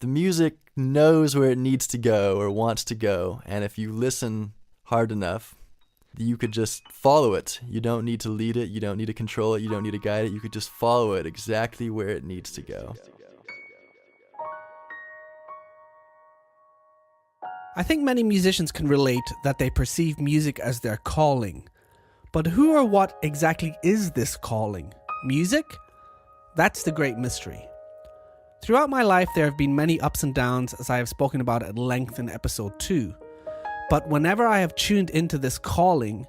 the music knows where it needs to go or wants to go, and if you listen hard enough, you could just follow it. You don't need to lead it, you don't need to control it, you don't need to guide it, you could just follow it exactly where it needs to go. I think many musicians can relate that they perceive music as their calling. But who or what exactly is this calling? Music? That's the great mystery. Throughout my life, there have been many ups and downs, as I have spoken about at length in episode 2. But whenever I have tuned into this calling,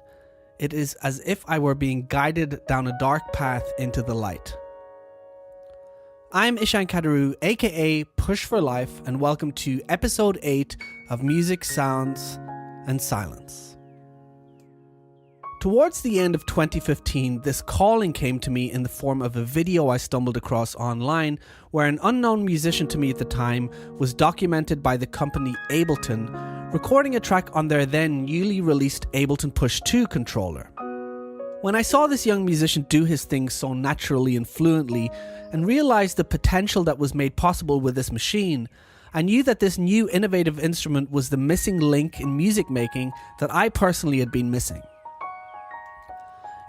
it is as if I were being guided down a dark path into the light. I'm Eshan, aka Push for Life, and welcome to episode 8 of Music, Sounds and Silence. Towards the end of 2015, this calling came to me in the form of a video I stumbled across online where an unknown musician to me at the time was documented by the company Ableton, recording a track on their then newly released Ableton PUSH 2 controller. When I saw this young musician do his thing so naturally and fluently and realised the potential that was made possible with this machine, I knew that this new innovative instrument was the missing link in music making that I personally had been missing.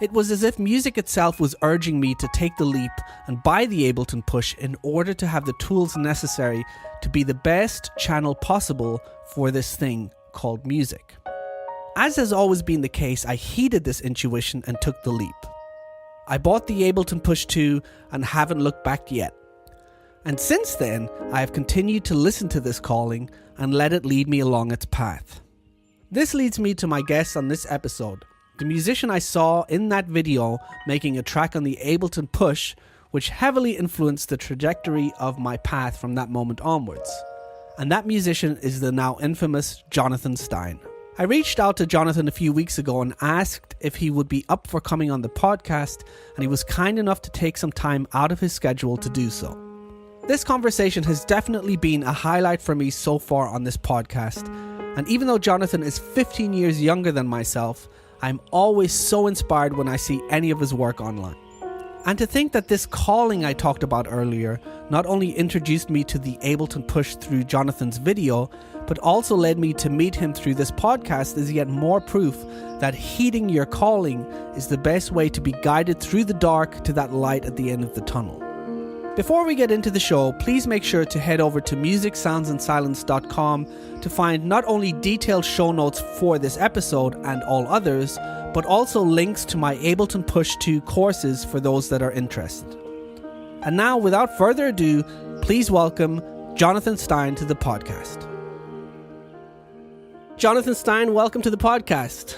It was as if music itself was urging me to take the leap and buy the Ableton PUSH in order to have the tools necessary to be the best channel possible for this thing called music. As has always been the case, I heeded this intuition and took the leap. I bought the Ableton PUSH 2 and haven't looked back yet. And since then, I have continued to listen to this calling and let it lead me along its path. This leads me to my guest on this episode, the musician I saw in that video making a track on the Ableton PUSH, which heavily influenced the trajectory of my path from that moment onwards. And that musician is the now infamous JNTHN STEIN. I reached out to Jonathan a few weeks ago and asked if he would be up for coming on the podcast, and he was kind enough to take some time out of his schedule to do so. This conversation has definitely been a highlight for me so far on this podcast, and even though Jonathan is 15 years younger than myself, I'm always so inspired when I see any of his work online. And to think that this calling I talked about earlier not only introduced me to the Ableton PUSH through Jonathan's video, but also led me to meet him through this podcast is yet more proof that heeding your calling is the best way to be guided through the dark to that light at the end of the tunnel. Before we get into the show, please make sure to head over to musicsoundsandsilence.com to find not only detailed show notes for this episode and all others, but also links to my Ableton PUSH 2 courses for those that are interested. And now, without further ado, please welcome JNTHN STEIN to the podcast. JNTHN STEIN, welcome to the podcast.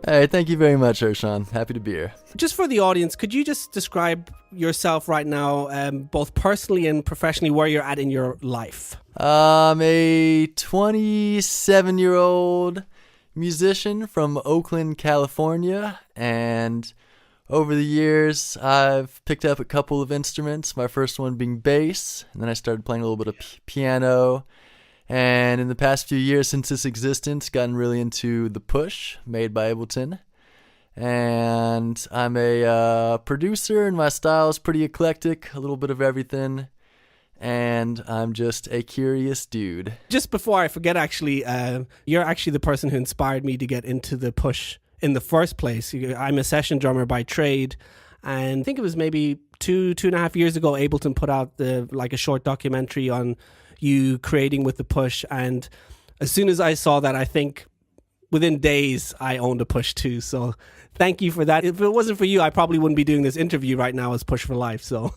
Hey, thank you very much, Eshan. Happy to be here. Just for the audience, could you just describe yourself right now, both personally and professionally, where you're at in your life? I'm a 27-year-old musician from Oakland, California, and over the years, I've picked up a couple of instruments, my first one being bass, and then I started playing a little bit of piano. And in the past few years since its existence, gotten really into the PUSH made by Ableton. And I'm a producer, and my style is pretty eclectic, a little bit of everything. And I'm just a curious dude. Just before I forget, actually, you're actually the person who inspired me to get into the PUSH in the first place. I'm a session drummer by trade, and I think it was maybe two and a half years ago, Ableton put out a short documentary on you creating with the PUSH, and as soon as I saw that, I think within days I owned a PUSH 2. So thank you for that. If it wasn't for you, I probably wouldn't be doing this interview right now as Push for Life. So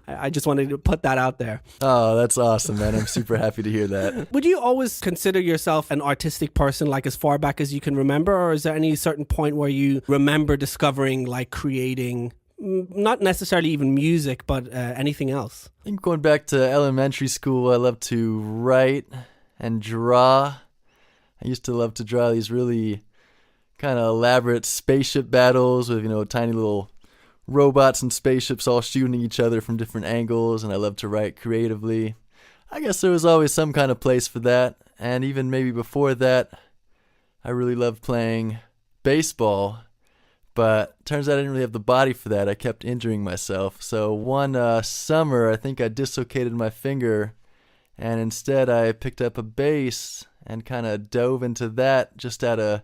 I just wanted to put that out there. Oh, that's awesome, man. I'm super happy to hear that. Would you always consider yourself an artistic person, like as far back as you can remember, or is there any certain point where you remember discovering, like creating, not necessarily even music, but anything else? I think going back to elementary school, I loved to write and draw. I used to love to draw these really kind of elaborate spaceship battles with, tiny little robots and spaceships all shooting each other from different angles, and I loved to write creatively. I guess there was always some kind of place for that, and even maybe before that, I really loved playing baseball. But turns out I didn't really have the body for that. I kept injuring myself. So one summer, I think I dislocated my finger, And instead I picked up a bass and kind of dove into that just out of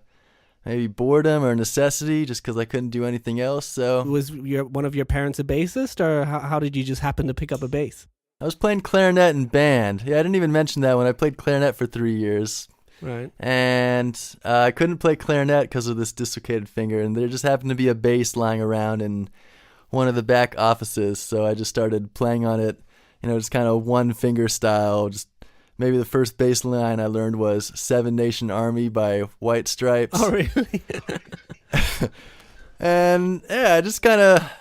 maybe boredom or necessity, just because I couldn't do anything else. So Was one of your parents a bassist, or how did you just happen to pick up a bass? I was playing clarinet in band. Yeah, I didn't even mention that when I played clarinet for 3 years. Right. And I couldn't play clarinet because of this dislocated finger, and there just happened to be a bass lying around in one of the back offices, so I just started playing on it, just kind of one finger style. Just maybe the first bass line I learned was Seven Nation Army by White Stripes. Oh, really? And yeah, I just kind of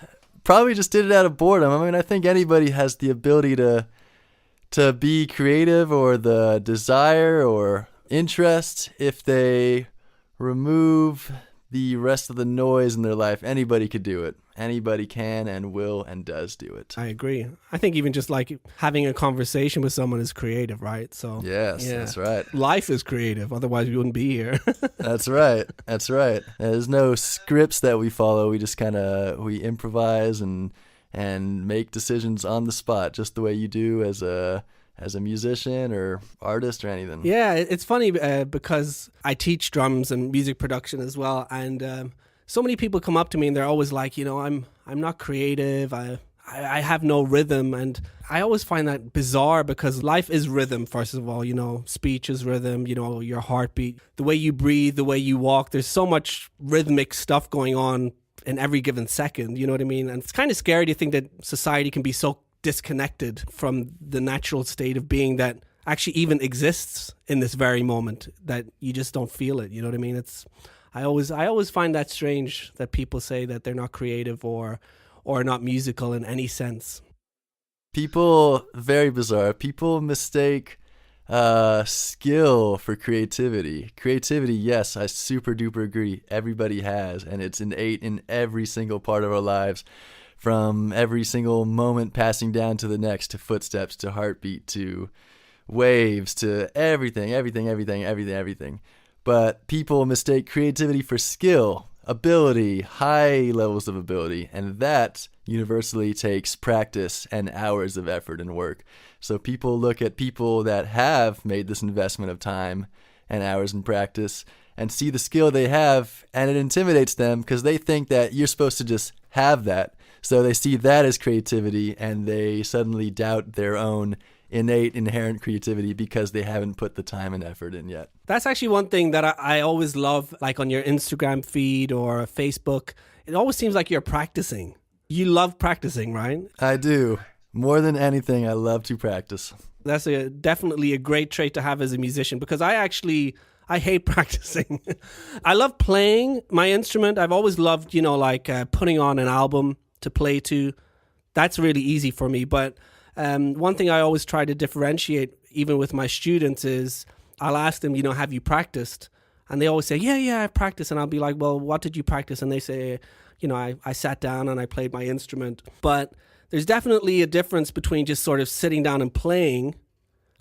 probably just did it out of boredom. I mean, I think anybody has the ability to be creative, or the desire or interest. If they remove the rest of the noise in their life, anybody could do it. Anybody can and will and does do it. I agree. I think even just like having a conversation with someone is creative, right? So yes, yeah. That's right. Life is creative. Otherwise, we wouldn't be here. That's right. That's right. There's no scripts that we follow. We just we improvise and make decisions on the spot, just the way you do as a musician or artist or anything. Yeah, it's funny because I teach drums and music production as well, and so many people come up to me and they're always like, I'm not creative, I have no rhythm, and I always find that bizarre because life is rhythm. First of all, speech is rhythm, your heartbeat, the way you breathe, the way you walk. There's so much rhythmic stuff going on in every given second, you know what I mean? And it's kind of scary to think that society can be so disconnected from the natural state of being that actually even exists in this very moment, that you just don't feel it, you know what I mean? I always find that strange that people say that they're not creative or not musical in any sense. Very bizarre. People mistake skill for creativity. Creativity, yes, I super duper agree. Everybody has, and it's innate in every single part of our lives, from every single moment passing down to the next, to footsteps, to heartbeat, to waves, to everything. But people mistake creativity for skill, ability, high levels of ability, and that universally takes practice and hours of effort and work. So people look at people that have made this investment of time and hours in practice and see the skill they have, and it intimidates them because they think that you're supposed to just have that. So they see that as creativity, and they suddenly doubt their own innate, inherent creativity because they haven't put the time and effort in yet. That's actually one thing that I always love, like on your Instagram feed or Facebook. It always seems like you're practicing. You love practicing, right? I do. More than anything, I love to practice. That's definitely a great trait to have as a musician, because I hate practicing. I love playing my instrument. I've always loved, putting on an album to play to. That's really easy for me. But one thing I always try to differentiate, even with my students, is I'll ask them, have you practiced? And they always say, yeah, I've practiced. And I'll be like, well, what did you practice? And they say, I sat down and I played my instrument. But there's definitely a difference between just sort of sitting down and playing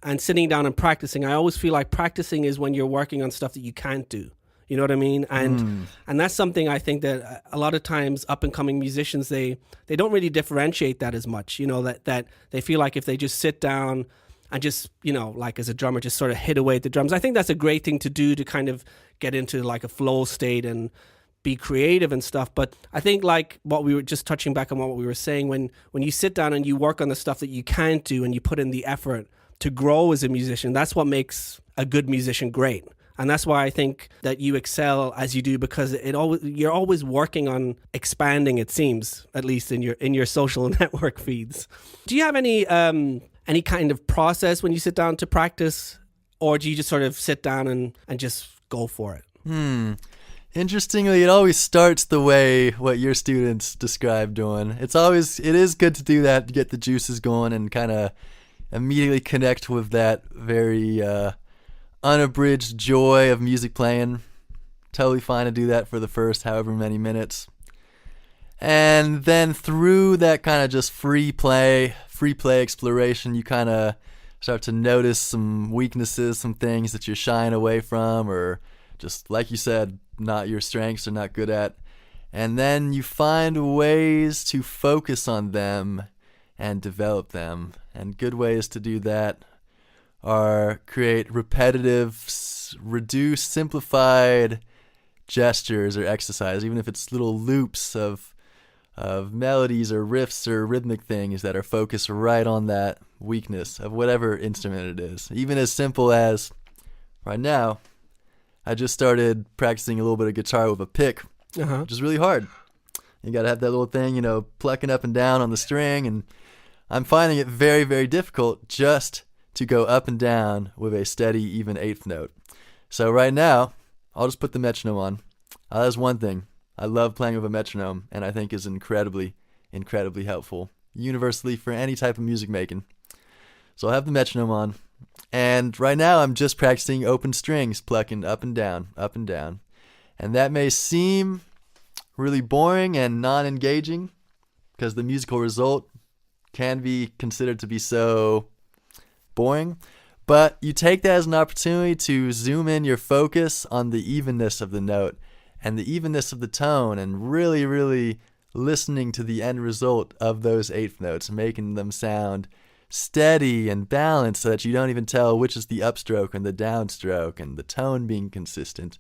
and sitting down and practicing. I always feel like practicing is when you're working on stuff that you can't do. You know what I mean? And that's something I think that a lot of times up and coming musicians, they don't really differentiate that as much, that they feel like if they just sit down and just, like as a drummer, just sort of hit away at the drums. I think that's a great thing to do to kind of get into like a flow state and be creative and stuff. But I think like what we were just touching back on what we were saying, when you sit down and you work on the stuff that you can't do and you put in the effort to grow as a musician, that's what makes a good musician great. And that's why I think that you excel as you do, because you're always working on expanding, it seems, at least in your social network feeds. Do you have any kind of process when you sit down to practice, or do you just sort of sit down and just go for it? Interestingly, it always starts the way what your students describe doing. It is good to do that, to get the juices going and kind of immediately connect with that very unabridged joy of music playing. Totally fine to do that for the first however many minutes. And then through that kind of just free play exploration, you kind of start to notice some weaknesses, some things that you're shying away from, or just like you said, not your strengths or not good at. And then you find ways to focus on them and develop them. And good ways to do that are create repetitive, reduced, simplified gestures or exercise, even if it's little loops of melodies or riffs or rhythmic things that are focused right on that weakness of whatever instrument it is. Even as simple as right now, I just started practicing a little bit of guitar with a pick, which is really hard. You got to have that little thing, plucking up and down on the string, and I'm finding it very, very difficult just to go up and down with a steady, even eighth note. So right now, I'll just put the metronome on. That's one thing. I love playing with a metronome, and I think is incredibly, incredibly helpful universally for any type of music making. So I'll have the metronome on, and right now I'm just practicing open strings, plucking up and down, up and down. And that may seem really boring and non-engaging because the musical result can be considered to be so boring, but you take that as an opportunity to zoom in your focus on the evenness of the note and the evenness of the tone, and really, really listening to the end result of those eighth notes, making them sound steady and balanced so that you don't even tell which is the upstroke and the downstroke, and the tone being consistent.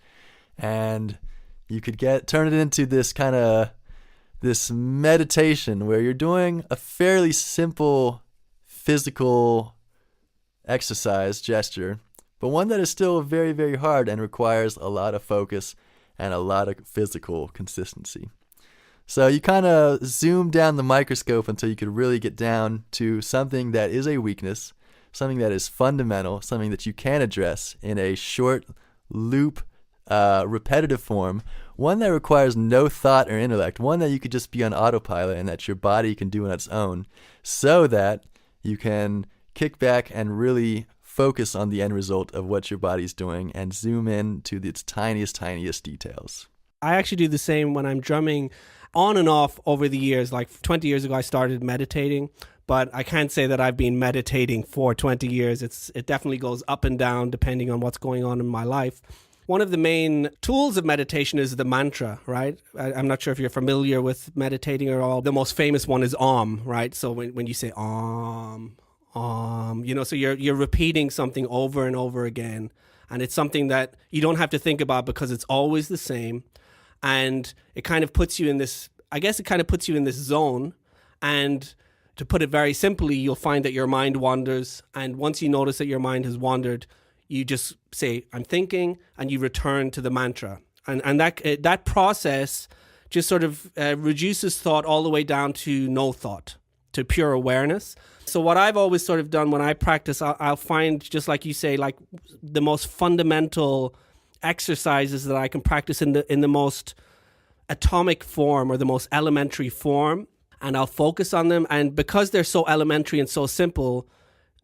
And you could turn it into this meditation where you're doing a fairly simple physical exercise gesture, but one that is still very, very hard and requires a lot of focus and a lot of physical consistency. So you kind of zoom down the microscope until you could really get down to something that is a weakness, something that is fundamental, something that you can address in a short loop, repetitive form, one that requires no thought or intellect, one that you could just be on autopilot and that your body can do on its own, so that you can kick back and really focus on the end result of what your body's doing and zoom in to its tiniest details. I actually do the same when I'm drumming on and off over the years. Like 20 years ago, I started meditating, but I can't say that I've been meditating for 20 years. It definitely goes up and down depending on what's going on in my life. One of the main tools of meditation is the mantra, right? I'm not sure if you're familiar with meditating at all. The most famous one is Om, right? So when you say Om, so you're repeating something over and over again, and it's something that you don't have to think about because it's always the same, and it kind of puts you in this, zone. And to put it very simply, you'll find that your mind wanders, and once you notice that your mind has wandered, you just say, I'm thinking, and you return to the mantra. And that process just sort of reduces thought all the way down to no thought, to pure awareness. So what I've always sort of done when I practice, I'll find, just like you say, like the most fundamental exercises that I can practice in the most atomic form or the most elementary form, and I'll focus on them. And because they're so elementary and so simple,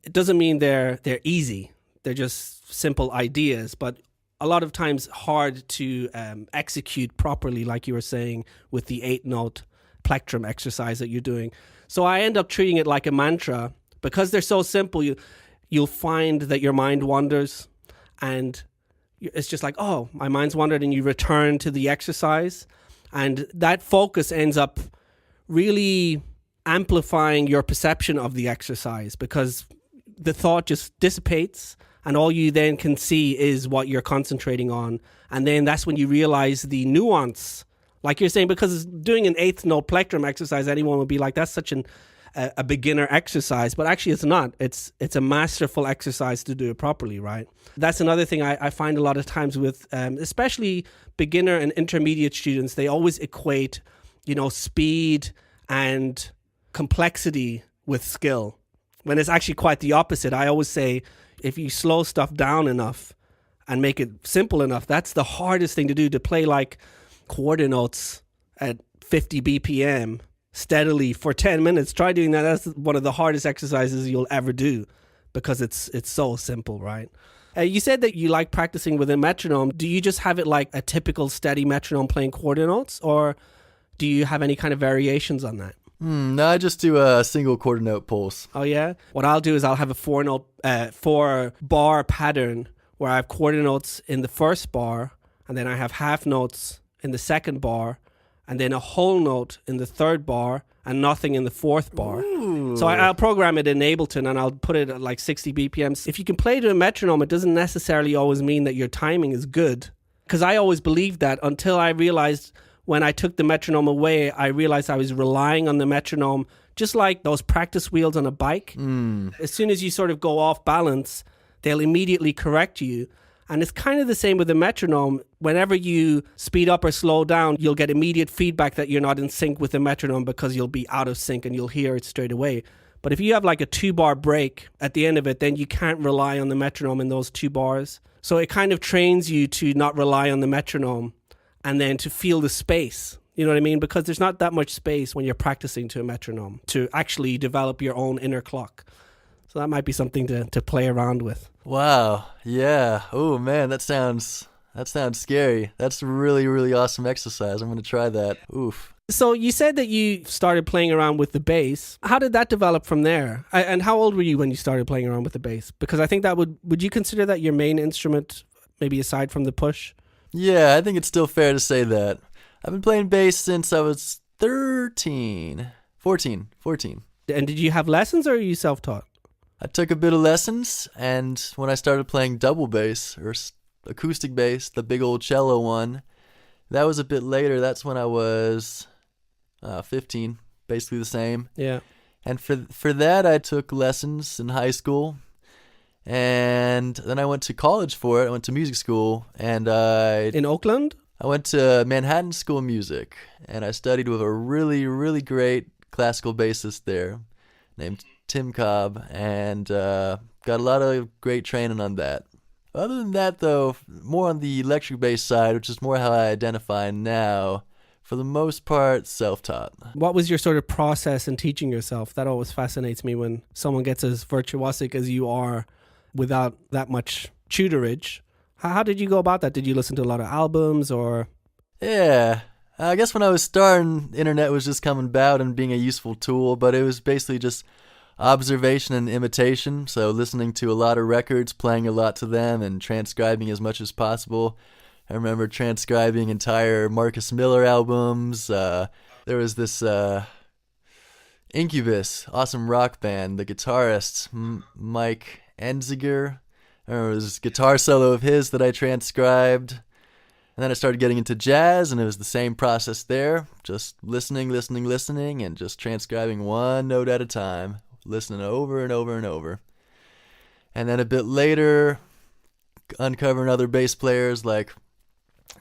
it doesn't mean they're easy. They're just simple ideas, but a lot of times hard to execute properly, like you were saying, with the 8-note plectrum exercise that you're doing. So I end up treating it like a mantra. Because they're so simple, you'll find that your mind wanders, and it's just like, oh, my mind's wandered, and you return to the exercise. And that focus ends up really amplifying your perception of the exercise, because the thought just dissipates, and all you then can see is what you're concentrating on. And then that's when you realize the nuance. Like you're saying, because doing an 8th note plectrum exercise, anyone would be like, that's such a beginner exercise. But actually it's not. It's a masterful exercise to do it properly, right? That's another thing I find a lot of times with especially beginner and intermediate students. They always equate, speed and complexity with skill, when it's actually quite the opposite. I always say, if you slow stuff down enough and make it simple enough, that's the hardest thing to do, to play like quarter notes at 50 BPM steadily for 10 minutes. Try doing that. That's one of the hardest exercises you'll ever do, because it's so simple, right? You said that you like practicing with a metronome. Do you just have it like a typical steady metronome playing quarter notes, or do you have any kind of variations on that? No, I just do a single quarter note pulse. Oh yeah? What I'll do is I'll have a 4-bar pattern where I have quarter notes in the first bar, and then I have half notes in the second bar, and then a whole note in the third bar and nothing in the fourth bar. Ooh. So I'll program it in Ableton and I'll put it at like 60 BPMs. If you can play to a metronome, it doesn't necessarily always mean that your timing is good. Because I always believed that until I realized when I took the metronome away, I realized I was relying on the metronome, just like those practice wheels on a bike. As soon as you sort of go off balance, they'll immediately correct you. And it's kind of the same with the metronome. Whenever you speed up or slow down, you'll get immediate feedback that you're not in sync with the metronome because you'll be out of sync and you'll hear it straight away. But if you have like a 2-bar break at the end of it, then you can't rely on the metronome in those 2 bars. So it kind of trains you to not rely on the metronome and then to feel the space. You know what I mean? Because there's not that much space when you're practicing to a metronome to actually develop your own inner clock. So that might be something to play around with. Wow. Yeah. Oh man, that sounds scary. That's a really, really awesome exercise. I'm going to try that. Oof. So you said that you started playing around with the bass. How did that develop from there? And how old were you when you started playing around with the bass? Because I think that would you consider that your main instrument, maybe aside from the push? Yeah, I think it's still fair to say that. I've been playing bass since I was 14. And did you have lessons or are you self-taught? I took a bit of lessons, and when I started playing double bass, or acoustic bass, the big old cello one, that was a bit later. That's when I was 15, basically the same. Yeah. And for that, I took lessons in high school, and then I went to college for it. I went to music school, and In Oakland? I went to Manhattan School of Music, and I studied with a really, really great classical bassist there named Tim Cobb, and got a lot of great training on that. Other than that, though, more on the electric bass side, which is more how I identify now, for the most part, self-taught. What was your sort of process in teaching yourself? That always fascinates me when someone gets as virtuosic as you are without that much tutorage. How did you go about that? Did you listen to a lot of albums or? Yeah, I guess when I was starting, internet was just coming about and being a useful tool, but it was basically just observation and imitation, so listening to a lot of records, playing a lot to them, and transcribing as much as possible. I remember transcribing entire Marcus Miller albums. There was this Incubus, awesome rock band, the guitarist, Mike Enziger. I remember this guitar solo of his that I transcribed. And then I started getting into jazz, and it was the same process there, just listening, and just transcribing one note at a time. Listening over and over and over. And then a bit later, uncovering other bass players like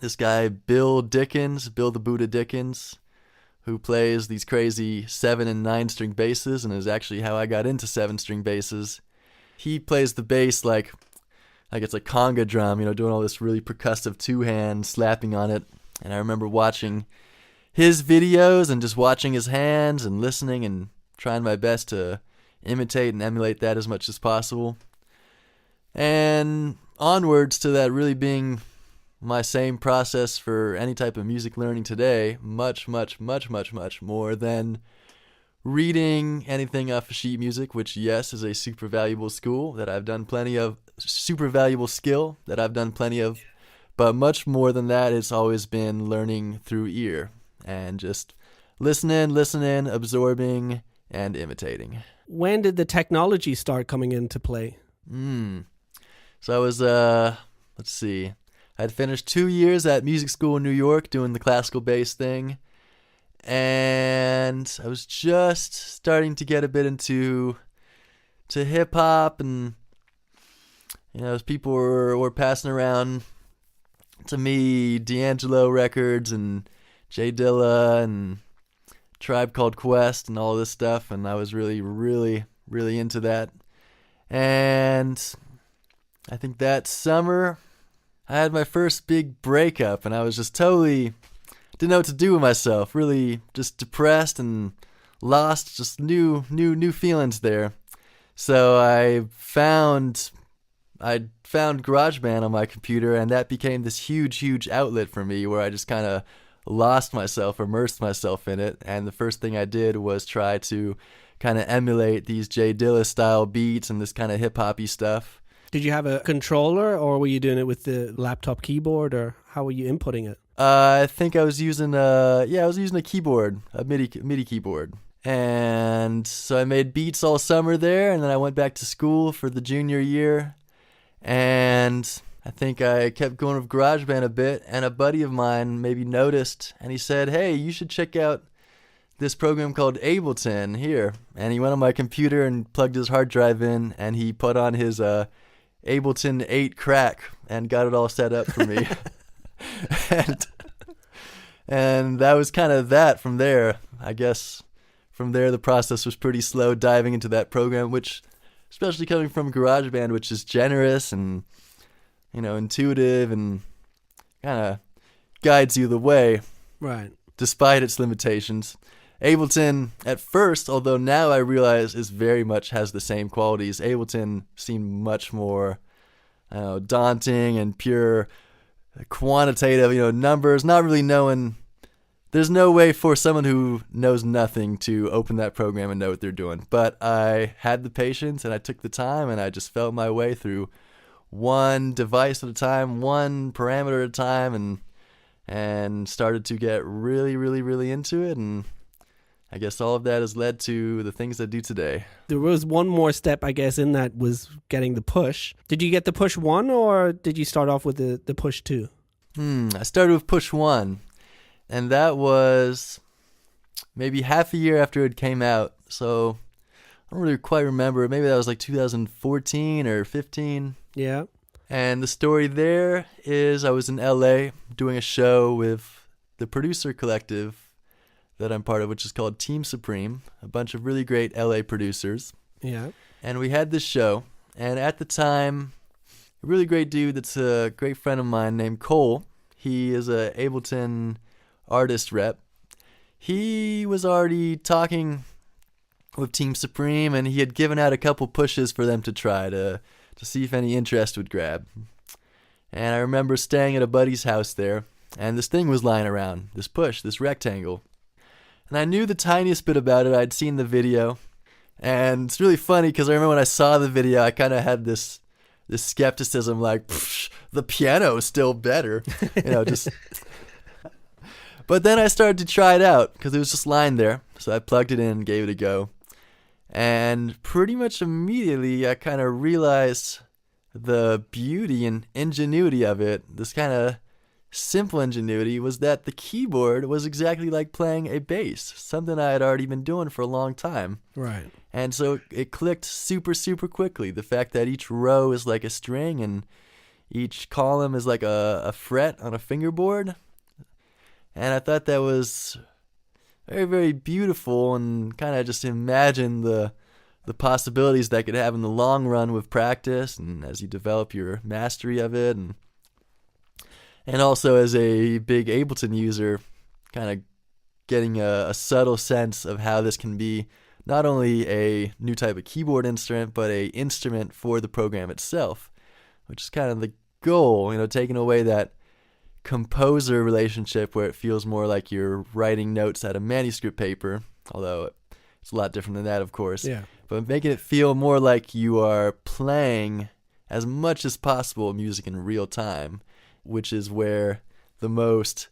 this guy Bill the Buddha Dickens, who plays these crazy 7 and 9 string basses, and is actually how I got into 7-string basses. He plays the bass like it's a conga drum, doing all this really percussive 2-hand slapping on it. And I remember watching his videos and just watching his hands and listening and trying my best to imitate and emulate that as much as possible. And onwards to that really being my same process for any type of music learning today, much, much, much, much, much more than reading anything off of sheet music, which, yes, is a super valuable skill that I've done plenty of, but much more than that, it's always been learning through ear and just listening, absorbing, and imitating. When did the technology start coming into play? So I was, let's see, I'd finished 2 years at music school in New York doing the classical bass thing, and I was just starting to get a bit into hip hop, and as people were passing around to me D'Angelo records and J Dilla and Tribe Called Quest and all this stuff, and I was really, really, really into that. And I think that summer I had my first big breakup, and I was just totally didn't know what to do with myself, really just depressed and lost, just new feelings there. So I found GarageBand on my computer, and that became this huge outlet for me where I just kind of lost myself, immersed myself in it. And the first thing I did was try to kind of emulate these J Dilla style beats and this kind of hip-hoppy stuff. Did you have a controller, or were you doing it with the laptop keyboard, or how were you inputting it? I think I was using a keyboard, a MIDI keyboard. And so I made beats all summer there, and then I went back to school for the junior year. And I think I kept going with GarageBand a bit, and a buddy of mine maybe noticed, and he said, "Hey, you should check out this program called Ableton here." And he went on my computer and plugged his hard drive in, and he put on his Ableton 8 crack and got it all set up for me. and that was kind of that from there. I guess from there the process was pretty slow diving into that program, which, especially coming from GarageBand, which is generous and, intuitive and kind of guides you the way, Right. despite its limitations. Ableton, at first, although now I realize is very much has the same qualities, Ableton seemed much more daunting and pure quantitative, numbers, not really knowing. There's no way for someone who knows nothing to open that program and know what they're doing. But I had the patience and I took the time and I just felt my way through one device at a time, one parameter at a time, and started to get really, really, really into it. And I guess all of that has led to the things I do today. There was one more step, I guess, in that was getting the push. Did you get the push 1 or did you start off with the push 2? I started with push 1. And that was maybe half a year after it came out. So I don't really quite remember. Maybe that was like 2014 or 15. Yeah. And the story there is I was in LA doing a show with the producer collective that I'm part of, which is called Team Supreme, a bunch of really great LA producers. Yeah. And we had this show. And at the time, a really great dude that's a great friend of mine named Cole. He is a Ableton artist rep. He was already talking with Team Supreme, and he had given out a couple pushes for them to try to see if any interest would grab. And I remember staying at a buddy's house there, and this thing was lying around, this push, this rectangle. And I knew the tiniest bit about it. I'd seen the video, and it's really funny because I remember when I saw the video, I kind of had this skepticism, like, the piano is still better, just. But then I started to try it out because it was just lying there. So I plugged it in and gave it a go. And pretty much immediately I kind of realized the beauty and ingenuity of it. This kind of simple ingenuity was that the keyboard was exactly like playing a bass, something I had already been doing for a long time. Right. And so it clicked super, super quickly. The fact that each row is like a string and each column is like a fret on a fingerboard. And I thought that was very, very beautiful, and kind of just imagine the possibilities that could have in the long run with practice and as you develop your mastery of it. And also as a big Ableton user, kind of getting a subtle sense of how this can be not only a new type of keyboard instrument, but a instrument for the program itself, which is kind of the goal, taking away that composer relationship where it feels more like you're writing notes out of manuscript paper, although it's a lot different than that, of course. Yeah. But making it feel more like you are playing as much as possible music in real time, which is where the most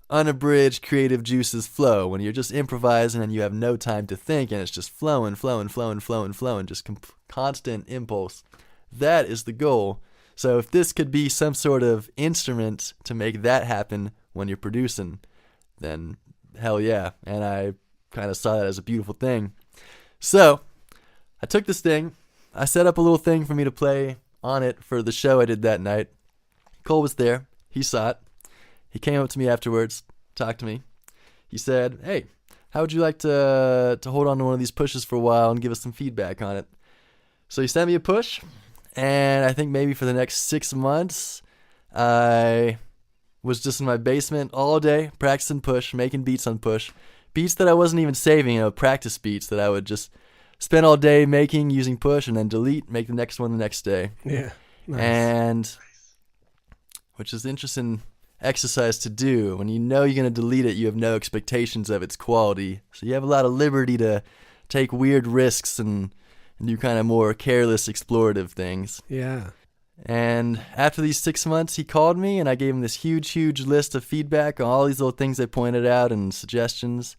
unabridged creative juices flow, when you're just improvising and you have no time to think and it's just flowing, just constant impulse. That is the goal. So if this could be some sort of instrument to make that happen when you're producing, then hell yeah. And I kind of saw that as a beautiful thing. So I took this thing. I set up a little thing for me to play on it for the show I did that night. Cole was there. He saw it. He came up to me afterwards, talked to me. He said, "Hey, how would you like to hold on to one of these pushes for a while and give us some feedback on it?" So he sent me a push. And I think maybe for the next 6 months, I was just in my basement all day, practicing push, making beats on push. Beats that I wasn't even saving, practice beats that I would just spend all day making, using push, and then delete, make the next one the next day. Yeah. Nice. And which is interesting exercise to do. When you know you're going to delete it, you have no expectations of its quality. So you have a lot of liberty to take weird risks and do kind of more careless, explorative things. Yeah. And after these 6 months, he called me and I gave him this huge list of feedback on all these little things I pointed out and suggestions.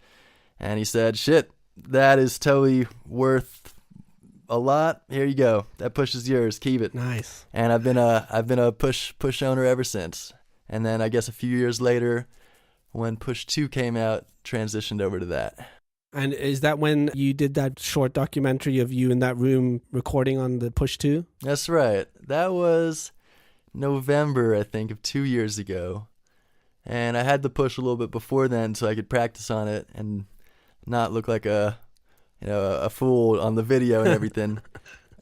And he said, shit, that is totally worth a lot. Here you go. That push is yours. Keep it. Nice. And I've been a push owner ever since. And then I guess a few years later, when Push 2 came out, transitioned over to that. And is that when you did that short documentary of you in that room recording on the Push 2? That's right. That was November, I think, of 2 years ago. And I had the Push a little bit before then so I could practice on it and not look like a fool on the video and everything.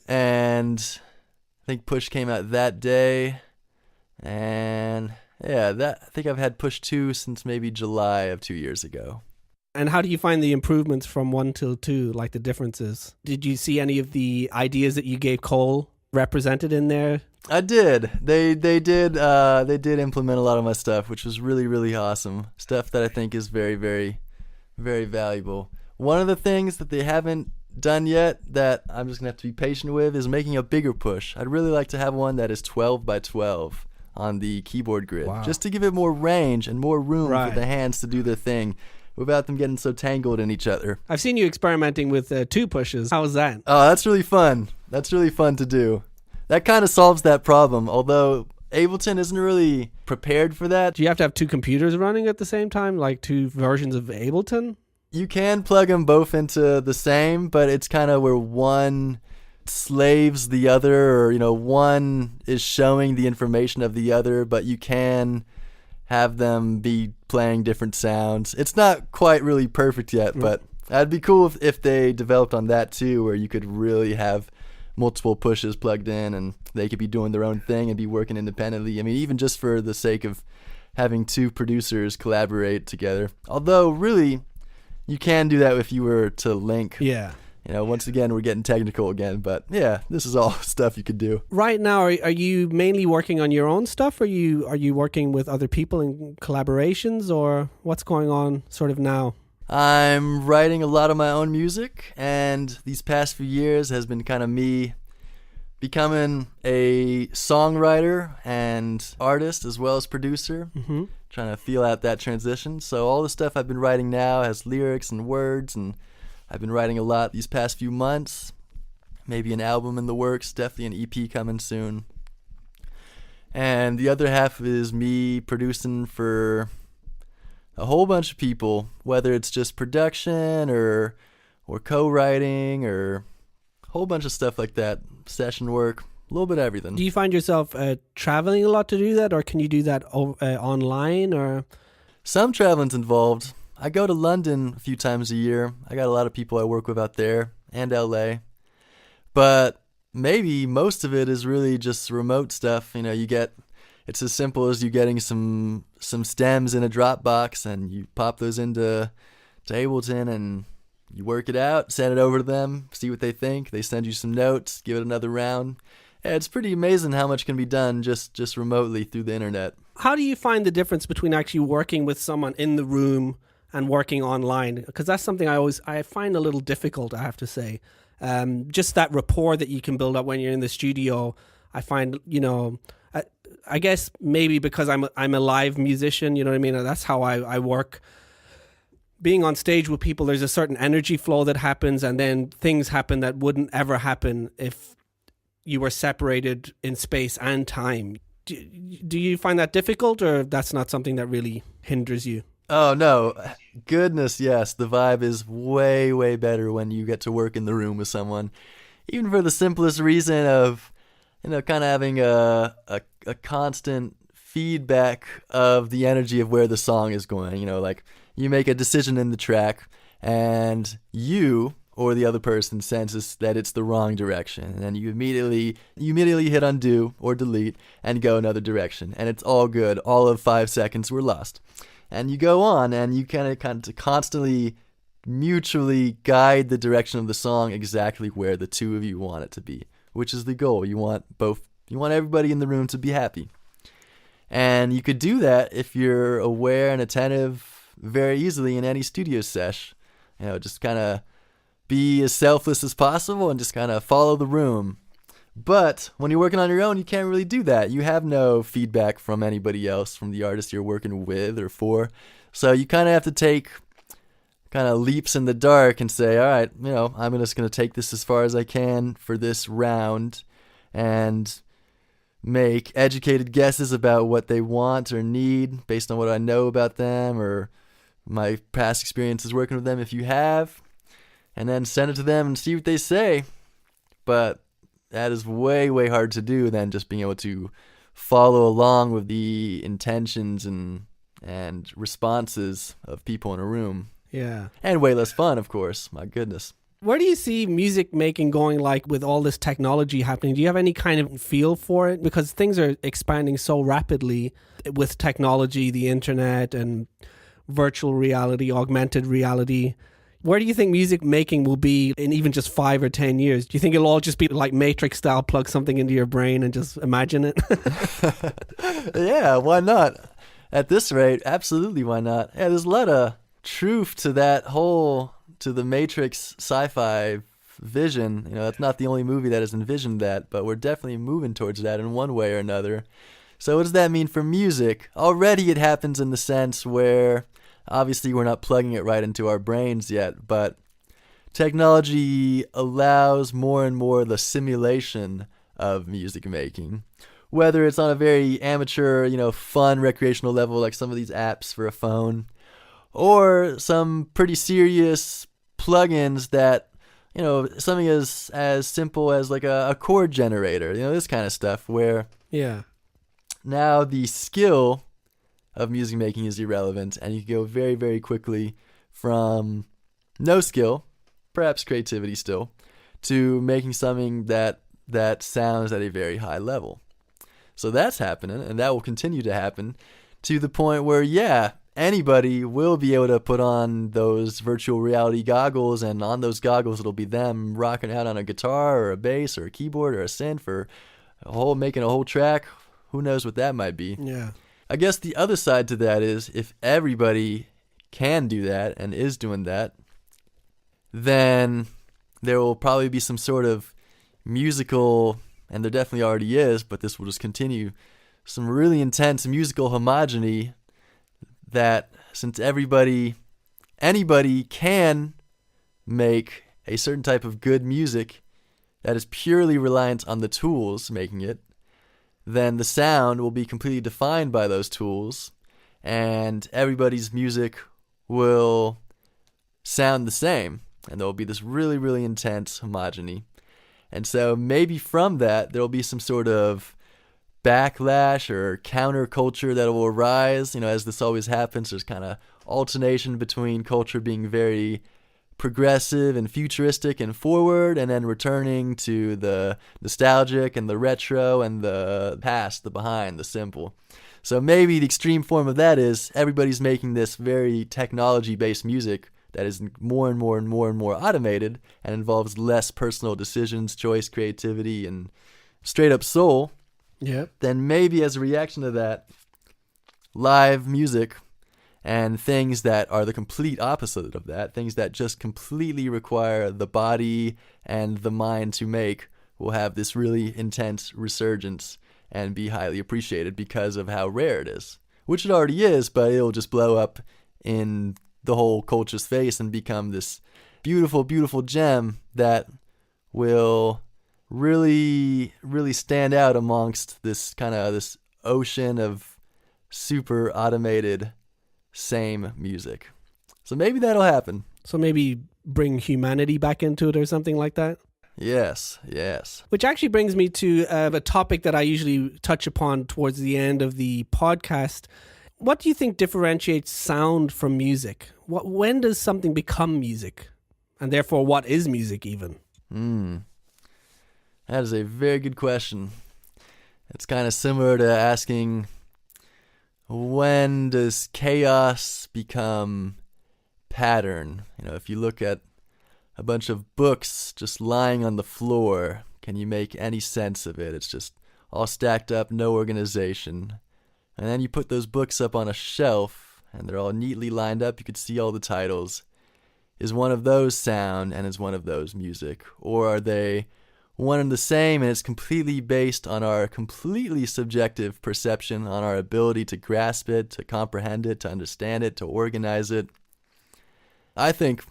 And I think Push came out that day. And yeah, I think I've had Push 2 since maybe July of 2 years ago. And how do you find the improvements from 1 till 2, like the differences? Did you see any of the ideas that you gave Cole represented in there? I did. They did implement a lot of my stuff, which was really awesome. Stuff that I think is very valuable. One of the things that they haven't done yet that I'm just gonna have to be patient with is making a bigger push. I'd really like to have one that is 12 by 12 on the keyboard grid, just to give it more range and more room for the hands to do their thing without them getting so tangled in each other. I've seen you experimenting with 2 pushes. How's that? Oh, that's really fun. That's really fun to do. That kind of solves that problem, although Ableton isn't really prepared for that. Do you have to have 2 computers running at the same time, like 2 versions of Ableton? You can plug them both into the same, but it's kind of where one slaves the other, or one is showing the information of the other, but you can have them be playing different sounds. It's not quite really perfect yet, but that'd be cool if they developed on that too, where you could really have multiple pushes plugged in and they could be doing their own thing and be working independently. I mean, even just for the sake of having 2 producers collaborate together. Although really, you can do that if you were to link. Yeah. Once again, we're getting technical again, but yeah, this is all stuff you could do. Right now, are you mainly working on your own stuff? Or are you working with other people in collaborations, or what's going on sort of now? I'm writing a lot of my own music, and these past few years has been kind of me becoming a songwriter and artist as well as producer, trying to feel out that transition. So all the stuff I've been writing now has lyrics and words, and I've been writing a lot these past few months. Maybe an album in the works, definitely an EP coming soon. And the other half is me producing for a whole bunch of people, whether it's just production or co-writing or a whole bunch of stuff like that, session work, a little bit of everything. Do you find yourself traveling a lot to do that, or can you do that online? Or some traveling's involved. I go to London a few times a year. I got a lot of people I work with out there, and LA. But maybe most of it is really just remote stuff. It's as simple as you getting some stems in a Dropbox, and you pop those into Ableton, and you work it out, send it over to them, see what they think. They send you some notes, give it another round. Yeah, it's pretty amazing how much can be done just remotely through the internet. How do you find the difference between actually working with someone in the room and working online? Because that's something I find a little difficult, I have to say. Just that rapport that you can build up when you're in the studio, I find, I guess maybe because I'm a live musician, you know what I mean? That's how I work. Being on stage with people, there's a certain energy flow that happens, and then things happen that wouldn't ever happen if you were separated in space and time. Do you find that difficult, or that's not something that really hinders you? Oh, no. Goodness, yes. The vibe is way better when you get to work in the room with someone. Even for the simplest reason of, kind of having a constant feedback of the energy of where the song is going. Like you make a decision in the track and you or the other person senses that it's the wrong direction, and then you immediately hit undo or delete and go another direction, and it's all good. All of 5 seconds were lost. And you go on, and you kind of constantly mutually guide the direction of the song exactly where the two of you want it to be, which is the goal. You want everybody in the room to be happy. And you could do that if you're aware and attentive very easily in any studio sesh. Just kind of be as selfless as possible and just kind of follow the room. But when you're working on your own, you can't really do that. You have no feedback from anybody else, from the artist you're working with or for. So you kind of have to take kind of leaps in the dark and say, all right, I'm just going to take this as far as I can for this round and make educated guesses about what they want or need based on what I know about them or my past experiences working with them if you have, and then send it to them and see what they say. But that is way, way hard to do than just being able to follow along with the intentions and responses of people in a room. Yeah. And way less fun, of course. My goodness. Where do you see music making going, like with all this technology happening? Do you have any kind of feel for it? Because things are expanding so rapidly with technology, the internet, and virtual reality, augmented reality. Where do you think music making will be in even just 5 or 10 years? Do you think it'll all just be like Matrix style, plug something into your brain and just imagine it? Yeah, why not? At this rate, absolutely, why not? Yeah, there's a lot of truth to to the Matrix sci-fi vision. That's not the only movie that has envisioned that, but we're definitely moving towards that in one way or another. So what does that mean for music? Already it happens in the sense where obviously we're not plugging it right into our brains yet, but technology allows more and more the simulation of music making. Whether it's on a very amateur, fun recreational level like some of these apps for a phone, or some pretty serious plugins that, something as simple as like a chord generator, this kind of stuff where now the skill of music making is irrelevant and you can go very, very quickly from no skill, perhaps creativity still, to making something that sounds at a very high level. So that's happening, and that will continue to happen to the point where, anybody will be able to put on those virtual reality goggles, and on those goggles it'll be them rocking out on a guitar or a bass or a keyboard or a synth or making a whole track. Who knows what that might be? Yeah. I guess the other side to that is if everybody can do that and is doing that, then there will probably be some sort of musical, and there definitely already is, but this will just continue, some really intense musical homogeny that since anybody can make a certain type of good music that is purely reliant on the tools making it, then the sound will be completely defined by those tools, and everybody's music will sound the same, and there will be this really, really intense homogeny. And so maybe from that, there will be some sort of backlash or counterculture that will arise. As this always happens, there's kind of alternation between culture being very progressive and futuristic and forward, and then returning to the nostalgic and the retro and the past, the behind, the simple. So maybe the extreme form of that is everybody's making this very technology-based music that is more and more and more and more automated and involves less personal decisions, choice, creativity, and straight up soul. Yeah. Then maybe as a reaction to that, live music and things that are the complete opposite of that, things that just completely require the body and the mind to make, will have this really intense resurgence and be highly appreciated because of how rare it is. Which it already is, but it'll just blow up in the whole culture's face and become this beautiful, beautiful gem that will really, really stand out amongst this ocean of super automated same music. So maybe that'll happen. So maybe bring humanity back into it or something like that? Yes. Which actually brings me to a topic that I usually touch upon towards the end of the podcast. What do you think differentiates sound from music? When does something become music? And therefore, what is music even? That is a very good question. It's kind of similar to asking, when does chaos become pattern? If you look at a bunch of books just lying on the floor, can you make any sense of it? It's just all stacked up, no organization. And then you put those books up on a shelf, and they're all neatly lined up. You could see all the titles. Is one of those sound, and is one of those music? Or are they one and the same, and it's completely based on our completely subjective perception, on our ability to grasp it, to comprehend it, to understand it, to organize it. I think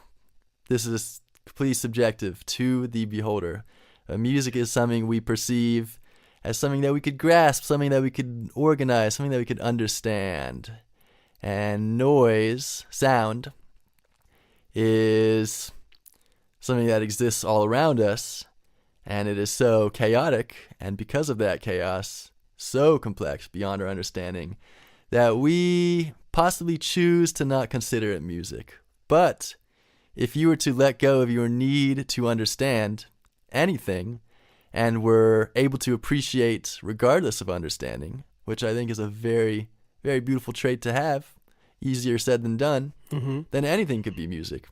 this is completely subjective to the beholder. Music is something we perceive as something that we could grasp, something that we could organize, something that we could understand. And noise, sound, is something that exists all around us, and it is so chaotic, and because of that chaos, so complex beyond our understanding, that we possibly choose to not consider it music. But if you were to let go of your need to understand anything, and were able to appreciate regardless of understanding, which I think is a very, very beautiful trait to have, easier said than done, then anything could be music.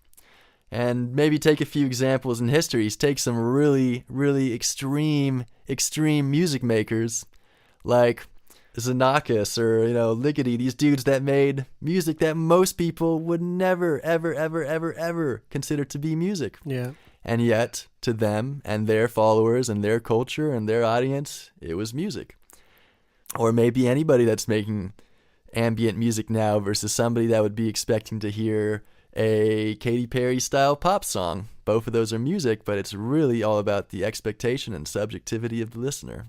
And maybe take a few examples in history. Take some really, really extreme music makers like Xenakis or, Ligeti, these dudes that made music that most people would never, ever, ever, ever, ever consider to be music. Yeah. And yet, to them and their followers and their culture and their audience, it was music. Or maybe anybody that's making ambient music now versus somebody that would be expecting to hear a Katy Perry style pop song. Both of those are music, but it's really all about the expectation and subjectivity of the listener.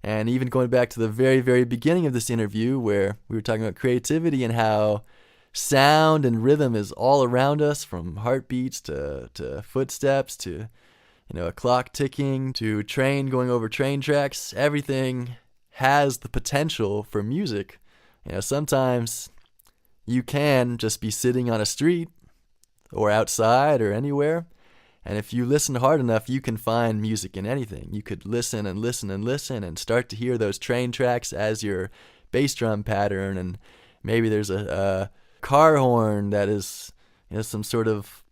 And even going back to the very, very beginning of this interview where we were talking about creativity and how sound and rhythm is all around us, from heartbeats to footsteps to a clock ticking to a train going over train tracks, everything has the potential for music. Sometimes you can just be sitting on a street or outside or anywhere, and if you listen hard enough, you can find music in anything. You could listen and listen and listen and start to hear those train tracks as your bass drum pattern, and maybe there's a car horn that is some sort of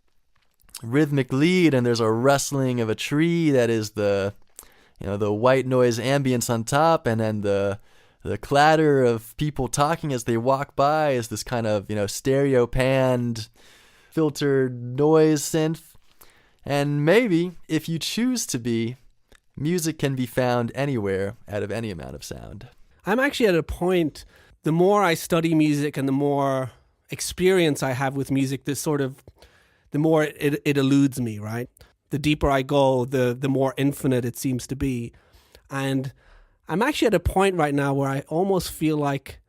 rhythmic lead, and there's a rustling of a tree that is the white noise ambience on top, and then the clatter of people talking as they walk by is this kind of stereo panned filtered noise synth. And maybe if you choose to be, music can be found anywhere out of any amount of sound. I'm actually at a point, the more I study music and the more experience I have with music, the more it eludes me, right? The deeper I go, the more infinite it seems to be. And I'm actually at a point right now where I almost feel like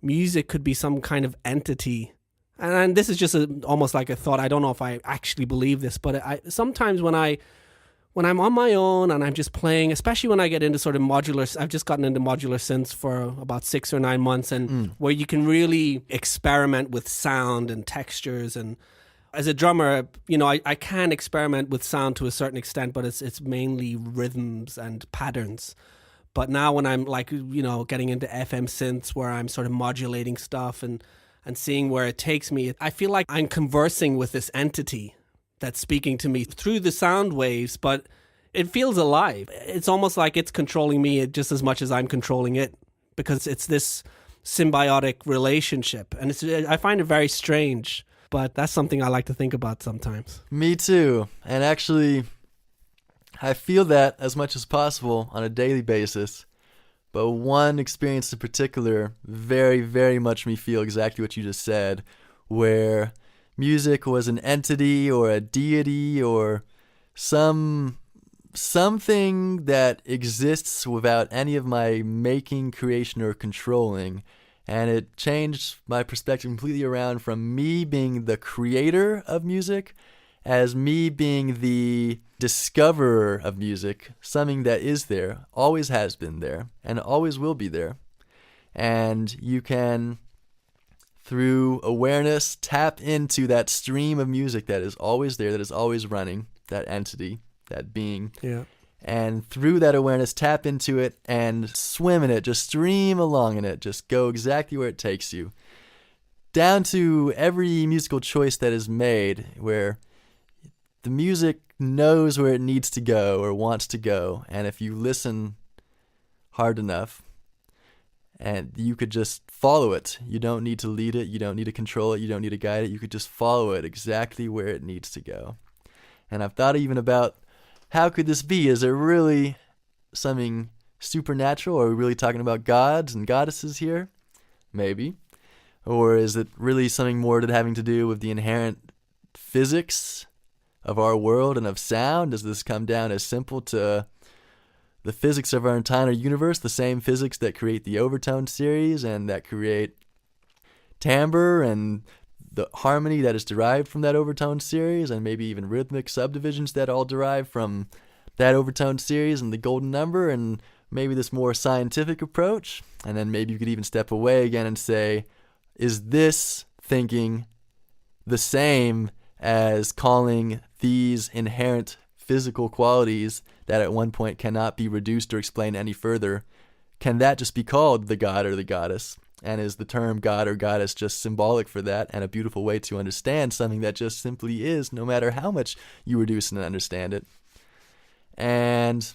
music could be some kind of entity. And this is just almost like a thought. I don't know if I actually believe this, but sometimes when I'm on my own and I'm just playing, especially when I get into sort of modular, I've just gotten into modular synths for about 6 or 9 months, and where you can really experiment with sound and textures. And as a drummer, I can experiment with sound to a certain extent, but it's mainly rhythms and patterns. But now when I'm getting into FM synths where I'm sort of modulating stuff and seeing where it takes me, I feel like I'm conversing with this entity that's speaking to me through the sound waves, but it feels alive. It's almost like it's controlling me just as much as I'm controlling it, because it's this symbiotic relationship. And I find it very strange, but that's something I like to think about sometimes. Me too. And actually, I feel that as much as possible on a daily basis. But one experience in particular very, very much me feel exactly what you just said, where music was an entity or a deity or something that exists without any of my making, creation, or controlling. And it changed my perspective completely around from me being the creator of music as me being the discoverer of music, something that is there, always has been there, and always will be there. And you can, through awareness, tap into that stream of music that is always there, that is always running, that entity, that being. Yeah. And through that awareness, tap into it and swim in it, just stream along in it, just go exactly where it takes you. Down to every musical choice that is made, where the music knows where it needs to go or wants to go. And if you listen hard enough, and you could just follow it. You don't need to lead it. You don't need to control it. You don't need to guide it. You could just follow it exactly where it needs to go. And I've thought even about how could this be? Is it really something supernatural? Are we really talking about gods and goddesses here? Maybe. Or is it really something more having to do with the inherent physics of our world and of sound? Does this come down as simple to the physics of our entire universe, the same physics that create the overtone series and that create timbre and the harmony that is derived from that overtone series, and maybe even rhythmic subdivisions that all derive from that overtone series and the golden number, and maybe this more scientific approach? And then maybe you could even step away again and say, is this thinking the same as calling these inherent physical qualities that at one point cannot be reduced or explained any further? Can that just be called the god or the goddess? And is the term god or goddess just symbolic for that and a beautiful way to understand something that just simply is, no matter how much you reduce and understand it? And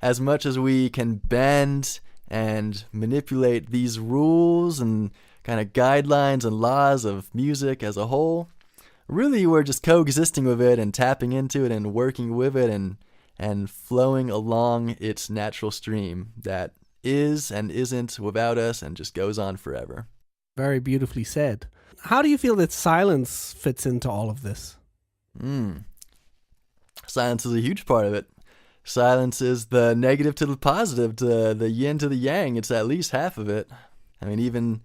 as much as we can bend and manipulate these rules and kind of guidelines and laws of music as a whole, really we're just coexisting with it and tapping into it and working with it and flowing along its natural stream that is and isn't without us and just goes on forever. Very beautifully said. How do you feel that silence fits into all of this? Silence is a huge part of it. Silence is the negative to the positive, to the yin to the yang. It's at least half of it. I mean, even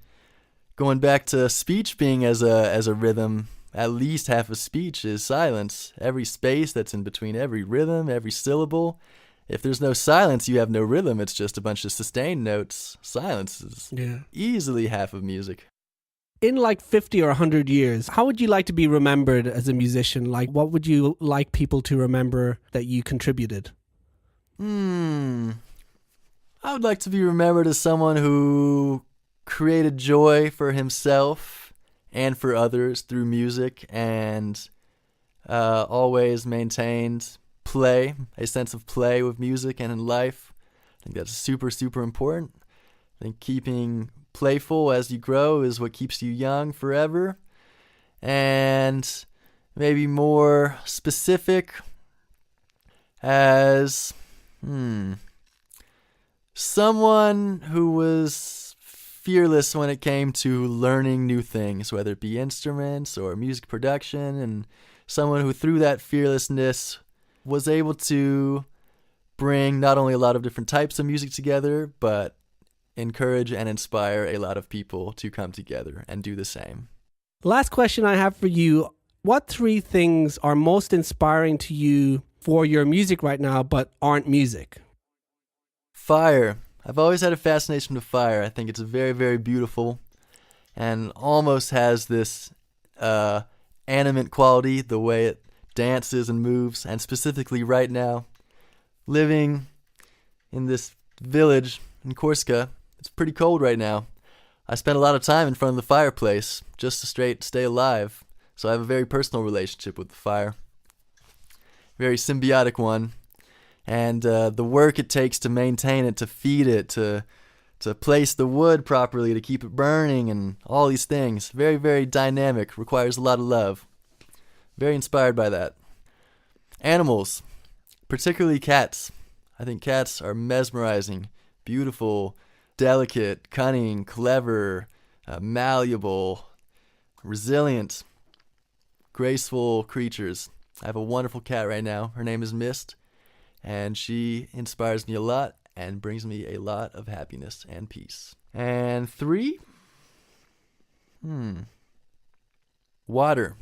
going back to speech being as a rhythm, at least half of speech is silence. Every space that's in between every rhythm, every syllable. If there's no silence, you have no rhythm. It's just a bunch of sustained notes. Silence is easily half of music. In like 50 or 100 years, how would you like to be remembered as a musician? Like, what would you like people to remember that you contributed? I would like to be remembered as someone who created joy for himself and for others through music, and always maintained play, a sense of play with music and in life. I think that's super, super important. I think keeping playful as you grow is what keeps you young forever. And maybe more specific as someone who was fearless when it came to learning new things, whether it be instruments or music production, and someone who through that fearlessness was able to bring not only a lot of different types of music together, but encourage and inspire a lot of people to come together and do the same. Last question I have for you. What 3 things are most inspiring to you for your music right now, but aren't music? Fire. I've always had a fascination with fire. I think it's very, very beautiful and almost has this animate quality, the way it dances and moves. And specifically right now, living in this village in Corsica, it's pretty cold right now. I spend a lot of time in front of the fireplace just to stay alive. So I have a very personal relationship with the fire. Very symbiotic one. And the work it takes to maintain it, to feed it, to place the wood properly, to keep it burning, and all these things. Very, very dynamic, requires a lot of love. Very inspired by that. Animals, particularly cats. I think cats are mesmerizing, beautiful, delicate, cunning, clever, malleable, resilient, graceful creatures. I have a wonderful cat right now. Her name is Mist, and she inspires me a lot and brings me a lot of happiness and peace. And 3, water.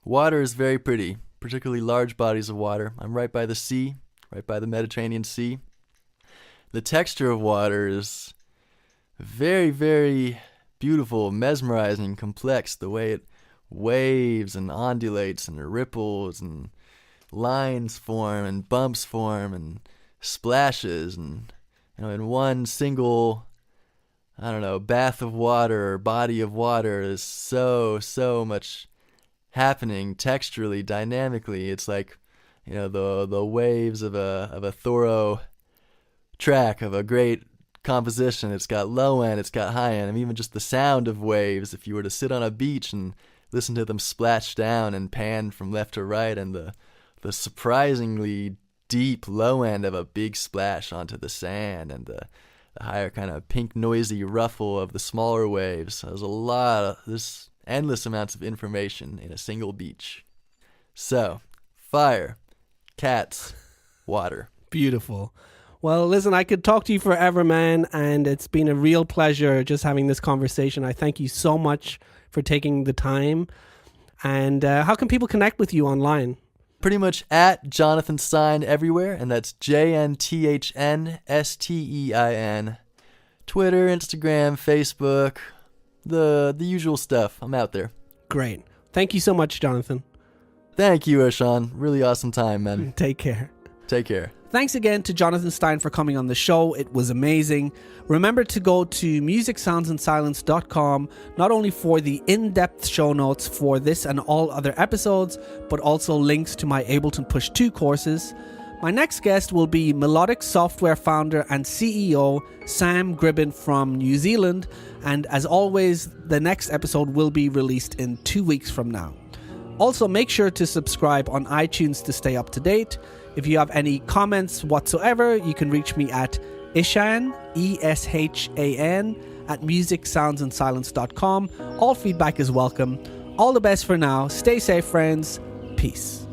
Water is very pretty, particularly large bodies of water. I'm right by the sea, right by the Mediterranean Sea. The texture of water is very, very beautiful, mesmerizing, complex. The way it waves and undulates and ripples and lines form and bumps form and splashes, and in one single bath of water or body of water is so much happening texturally, dynamically. It's like the waves of a thorough track of a great composition. It's got low end, it's got high end. I mean, even just the sound of waves, if you were to sit on a beach and listen to them splash down and pan from left to right, and the surprisingly deep low end of a big splash onto the sand, and the higher kind of pink noisy ruffle of the smaller waves. There's endless amounts of information in a single beach. So, fire, cats, water. Beautiful. Well, listen, I could talk to you forever, man, and it's been a real pleasure just having this conversation. I thank you so much for taking the time. And how can people connect with you online? Pretty much at JNTHN STEIN everywhere, and that's JNTHN STEIN. Twitter, Instagram, Facebook, the usual stuff. I'm out there. Great. Thank you so much, Jonathan. Thank you, Eshan. Really awesome time, man. Take care. Take care. Thanks again to JNTHN STEIN for coming on the show. It was amazing. Remember to go to musicsoundsandsilence.com, not only for the in-depth show notes for this and all other episodes, but also links to my Ableton PUSH 2 courses. My next guest will be melodic software founder and CEO Sam Gribbin from New Zealand. And as always, the next episode will be released in 2 weeks from now. Also, make sure to subscribe on iTunes to stay up to date. If you have any comments whatsoever, you can reach me at Eshan, ESHAN, at musicsoundsandsilence.com. All feedback is welcome. All the best for now. Stay safe, friends. Peace.